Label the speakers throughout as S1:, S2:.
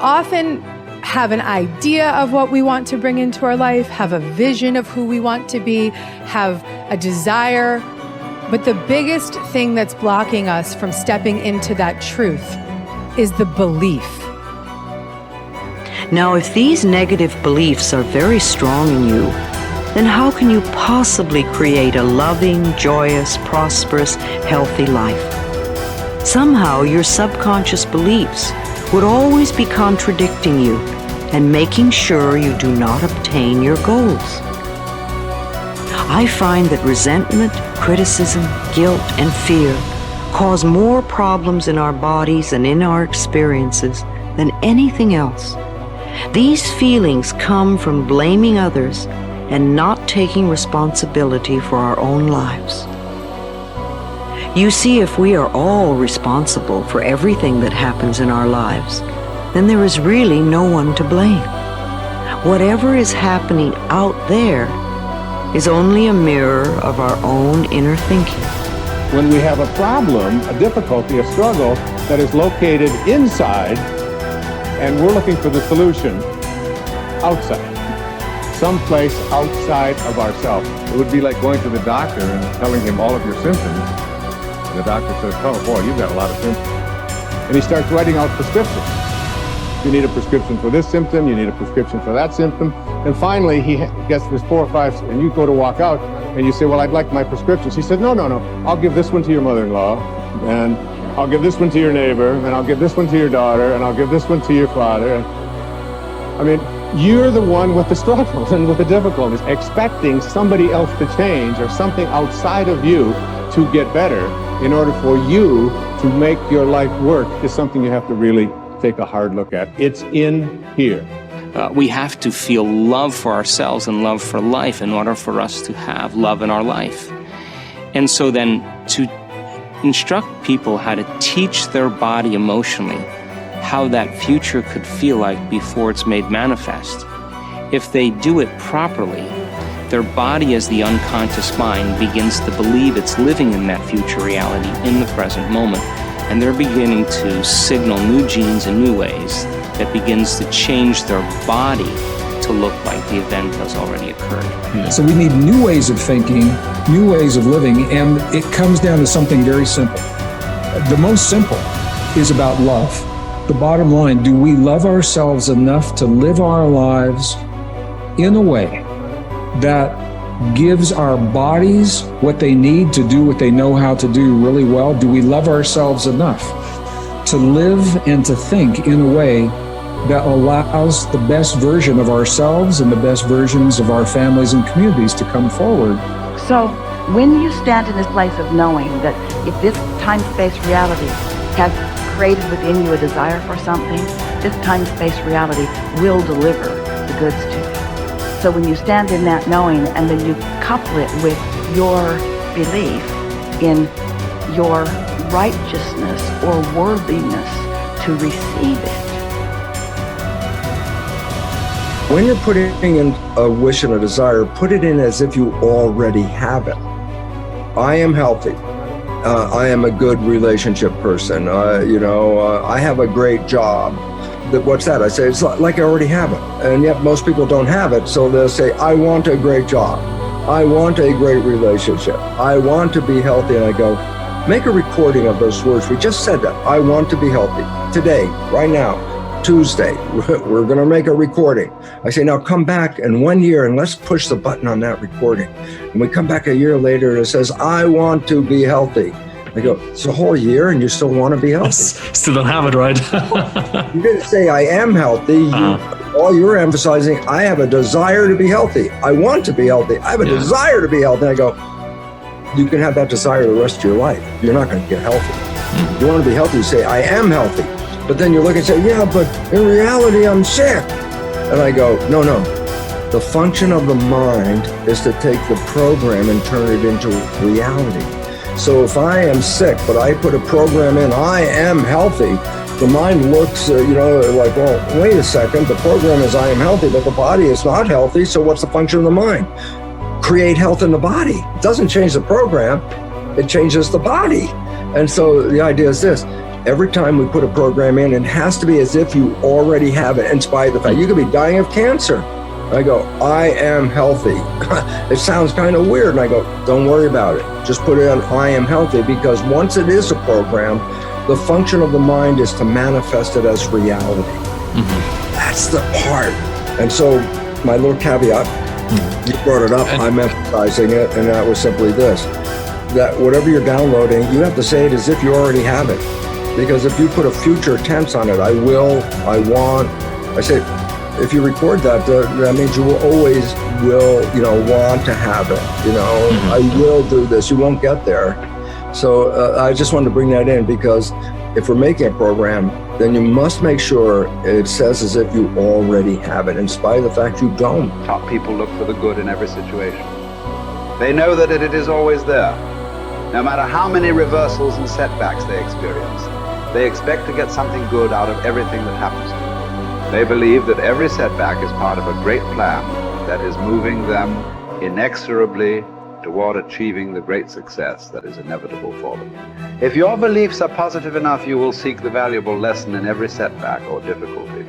S1: often have an idea of what we want to bring into our life, have a vision of who we want to be, have a desire. But the biggest thing that's blocking us from stepping into that truth is the belief.
S2: Now, if these negative beliefs are very strong in you, then how can you possibly create a loving, joyous, prosperous, healthy life? Somehow your subconscious beliefs would always be contradicting you and making sure you do not obtain your goals. I find that resentment, criticism, guilt, and fear cause more problems in our bodies and in our experiences than anything else. These feelings come from blaming others and not taking responsibility for our own lives. You see, if we are all responsible for everything that happens in our lives, then there is really no one to blame. Whatever is happening out there is only a mirror of our own inner thinking.
S3: When we have a problem, a difficulty, a struggle that is located inside, and we're looking for the solution outside, someplace outside of ourselves. It would be like going to the doctor and telling him all of your symptoms. And the doctor says, oh boy, you've got a lot of symptoms. And he starts writing out prescriptions. You need a prescription for this symptom, you need a prescription for that symptom. And finally, he gets this 4 or 5, and you go to walk out, and you say, well, I'd like my prescriptions. He said, no, I'll give this one to your mother-in-law, and I'll give this one to your neighbor, and I'll give this one to your daughter, and I'll give this one to your father. I mean, you're the one with the struggles and with the difficulties, expecting somebody else to change or something outside of you to get better in order for you to make your life work is something you have to really take a hard look at. It's in here.
S4: We have to feel love for ourselves and love for life in order for us to have love in our life. And so then to instruct people how to teach their body emotionally how that future could feel like before it's made manifest. If they do it properly, their body as the unconscious mind begins to believe it's living in that future reality in the present moment. And they're beginning to signal new genes in new ways that begins to change their body to look like the event has already occurred.
S5: Yeah. So we need new ways of thinking, new ways of living, and it comes down to something very simple. The most simple is about love. The bottom line, do we love ourselves enough to live our lives in a way that gives our bodies what they need to do what they know how to do really well? Do we love ourselves enough to live and to think in a way that allows the best version of ourselves and the best versions of our families and communities to come forward?
S6: So when you stand in this place of knowing that if this time-space reality has created within you a desire for something, this time-space reality will deliver the goods to you. So when you stand in that knowing and then you couple it with your belief in your righteousness or worthiness to receive it.
S7: When you're putting in a wish and a desire, put it in as if you already have it. I am healthy. I am a good relationship person. I have a great job. What's that? I say, it's like I already have it. And yet most people don't have it. So they'll say, I want a great job. I want a great relationship. I want to be healthy. And I go, make a recording of those words. We just said that. I want to be healthy. Today, right now, Tuesday, we're going to make a recording. I say, now come back in 1 year and let's push the button on that recording. And we come back a year later and it says, I want to be healthy. I go, it's a whole year and you still want to be healthy?
S8: Still don't have it, right?
S7: You didn't say I am healthy. All you're emphasizing, I have a desire to be healthy. I want to be healthy. I have a desire to be healthy. And I go, you can have that desire the rest of your life. You're not going to get healthy. You want to be healthy, you say, I am healthy. But then you look and say, yeah, but in reality, I'm sick. And I go, no. The function of the mind is to take the program and turn it into reality. So if I am sick, but I put a program in, I am healthy, the mind looks, like, well, wait a second, the program is I am healthy, but the body is not healthy, so what's the function of the mind? Create health in the body. It doesn't change the program, it changes the body. And so the idea is this, every time we put a program in, it has to be as if you already have it, in spite of the fact you could be dying of cancer. I go, I am healthy. It sounds kind of weird. And I go, don't worry about it. Just put it on I am healthy, because once it is a program, the function of the mind is to manifest it as reality. Mm-hmm. That's the part. And so my little caveat, you brought it up, I'm emphasizing it, and that was simply this, that whatever you're downloading, you have to say it as if you already have it. Because if you put a future tense on it, I will, I want, I say, if you record that, that means you will always want to have it. I will do this. You won't get there. So I just wanted to bring that in, because if we're making a program, then you must make sure it says as if you already have it, in spite of the fact you don't.
S8: Top people look for the good in every situation. They know that it is always there. No matter how many reversals and setbacks they experience, they expect to get something good out of everything that happens to them. They believe that every setback is part of a great plan that is moving them inexorably toward achieving the great success that is inevitable for them. If your beliefs are positive enough, you will seek the valuable lesson in every setback or difficulty.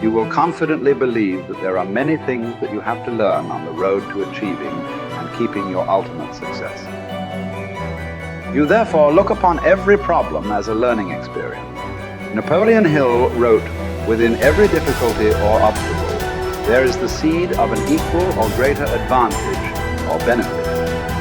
S8: You will confidently believe that there are many things that you have to learn on the road to achieving and keeping your ultimate success. You therefore look upon every problem as a learning experience. Napoleon Hill wrote, "Within every difficulty or obstacle, there is the seed of an equal or greater advantage or benefit."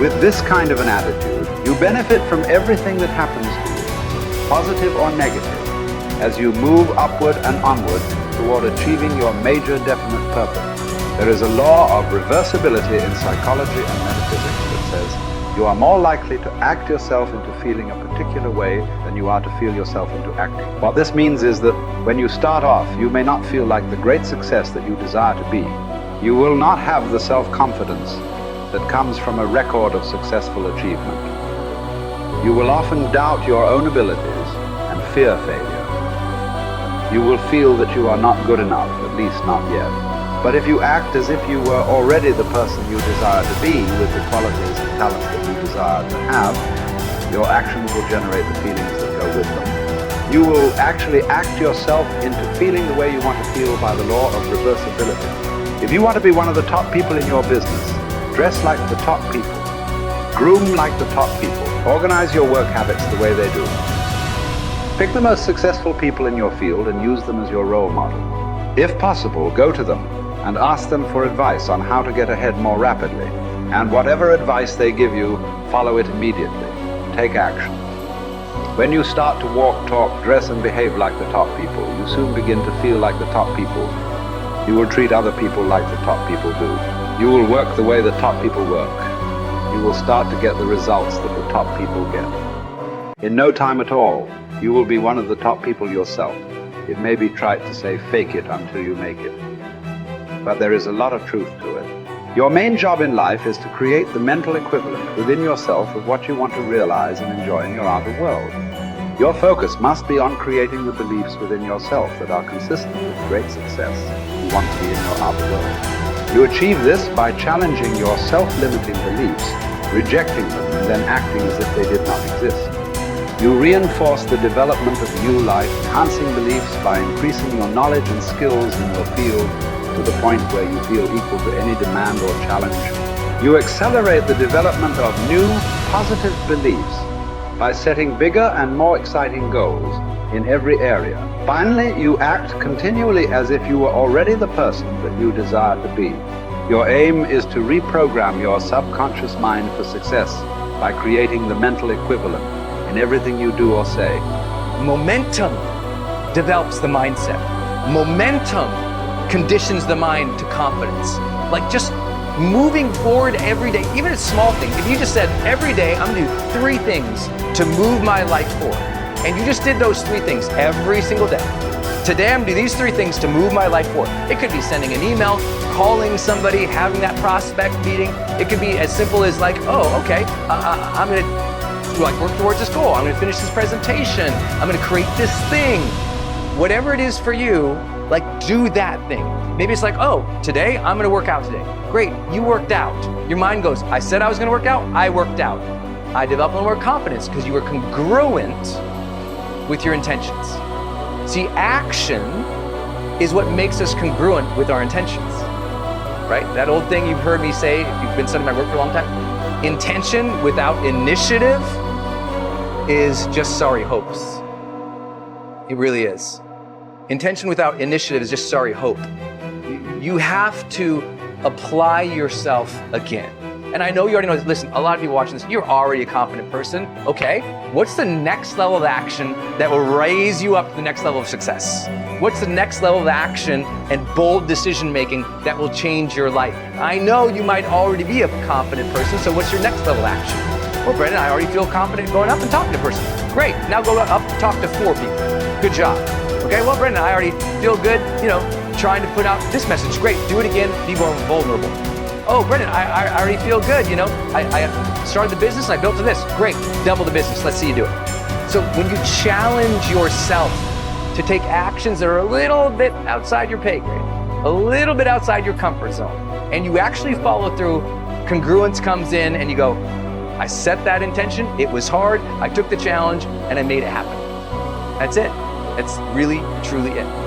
S8: With this kind of an attitude, you benefit from everything that happens to you, positive or negative, as you move upward and onward toward achieving your major definite purpose. There is a law of reversibility in psychology and metaphysics that says you are more likely to act yourself into feeling a particular way than you are to feel yourself into acting. What this means is that when you start off, you may not feel like the great success that you desire to be. You will not have the self-confidence that comes from a record of successful achievement. You will often doubt your own abilities and fear failure. You will feel that you are not good enough, at least not yet. But if you act as if you were already the person you desire to be, with the qualities and talents that you desire to have, your actions will generate the feelings that go with them. You will actually act yourself into feeling the way you want to feel by the law of reversibility. If you want to be one of the top people in your business, dress like the top people, groom like the top people, organize your work habits the way they do. Pick the most successful people in your field and use them as your role model. If possible, go to them and ask them for advice on how to get ahead more rapidly. And whatever advice they give you, follow it immediately. Take action. When you start to walk, talk, dress, and behave like the top people, you soon begin to feel like the top people. You will treat other people like the top people do. You will work the way the top people work. You will start to get the results that the top people get. In no time at all, you will be one of the top people yourself. It may be trite to say fake it until you make it, but there is a lot of truth to it. Your main job in life is to create the mental equivalent within yourself of what you want to realize and enjoy in your outer world. Your focus must be on creating the beliefs within yourself that are consistent with great success you want to be in your outer world. You achieve this by challenging your self-limiting beliefs, rejecting them, and then acting as if they did not exist. You reinforce the development of new life, enhancing beliefs by increasing your knowledge and skills in your field to the point where you feel equal to any demand or challenge. You accelerate the development of new, positive beliefs by setting bigger and more exciting goals in every area. Finally, you act continually as if you were already the person that you desire to be. Your aim is to reprogram your subconscious mind for success by creating the mental equivalent in everything you do or say.
S9: Momentum develops the mindset. Momentum conditions the mind to confidence. Like just moving forward every day, even a small thing. If you just said, every day I'm gonna do 3 things to move my life forward, and you just did those 3 things every single day. Today I'm gonna do these 3 things to move my life forward. It could be sending an email, calling somebody, having that prospect meeting. It could be as simple as like, oh, okay, I'm gonna work towards this goal. I'm gonna finish this presentation. I'm gonna create this thing. Whatever it is for you, like do that thing. Maybe it's like, oh, today I'm gonna work out today. Great, you worked out. Your mind goes, I said I was gonna work out, I worked out. I developed a little more confidence because you were congruent with your intentions. See, action is what makes us congruent with our intentions, right? That old thing you've heard me say, if you've been studying my work for a long time, intention without initiative is just sorry hopes. It really is. Intention without initiative is just sorry hope. You have to apply yourself again. And I know you already know this. Listen, a lot of people watching this, you're already a confident person. Okay, what's the next level of action that will raise you up to the next level of success? What's the next level of action and bold decision making that will change your life? I know you might already be a confident person, so what's your next level of action? Well, Brendon, I already feel confident going up and talking to a person. Great, now go up and talk to 4 people. Good job. Okay, well, Brendon, I already feel good, trying to put out this message. Great, do it again, be more vulnerable. Oh, Brendon, I already feel good, I started the business and I built to this. Great, double the business, let's see you do it. So when you challenge yourself to take actions that are a little bit outside your pay grade, a little bit outside your comfort zone, and you actually follow through, congruence comes in and you go, I set that intention, it was hard, I took the challenge, and I made it happen. That's it. That's really, truly it.